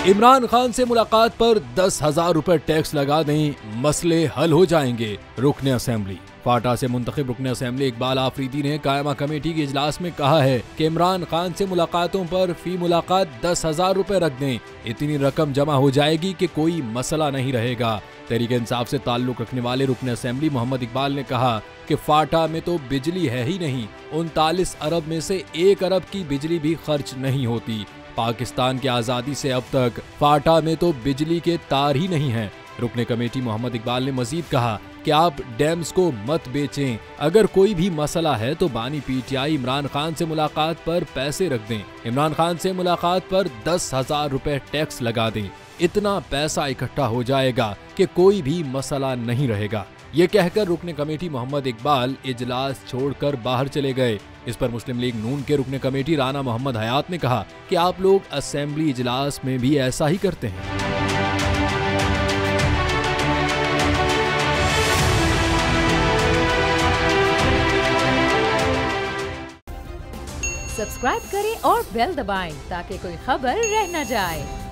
इमरान खान से मुलाकात पर 10,000 रुपए टैक्स लगा दें, मसले हल हो जाएंगे। रुकने असेंबली फाटा से मुंतखब रुकने असेंबली इकबाल आफरीदी ने कायमा कमेटी के इजलास में कहा है कि इमरान खान से मुलाकातों पर फी मुलाकात 10,000 रुपए रख दें, इतनी रकम जमा हो जाएगी कि कोई मसला नहीं रहेगा। तहरीक इंसाफ से ताल्लुक रखने वाले रुकने असेंबली मोहम्मद इकबाल ने कहा कि फाटा में तो बिजली है ही नहीं, 39 अरब में से 1 अरब की बिजली भी खर्च नहीं होती। पाकिस्तान की आज़ादी से अब तक फाटा में तो बिजली के तार ही नहीं हैं। रुकने कमेटी मोहम्मद इकबाल ने मजीद कहा कि आप डैम्स को मत बेचें, अगर कोई भी मसला है तो बानी पीटीआई इमरान खान से मुलाकात पर पैसे रख दें, इमरान खान से मुलाकात पर 10,000 रुपए टैक्स लगा दें, इतना पैसा इकट्ठा हो जाएगा कि कोई भी मसला नहीं रहेगा। ये कहकर रुकने कमेटी मोहम्मद इकबाल इजलास छोड़कर बाहर चले गए। इस पर मुस्लिम लीग नून के रुकने कमेटी राना मोहम्मद हयात ने कहा कि आप लोग असेंबली इजलास में भी ऐसा ही करते हैं। सब्सक्राइब करें और बेल दबाएं ताकि कोई खबर रह न जाए।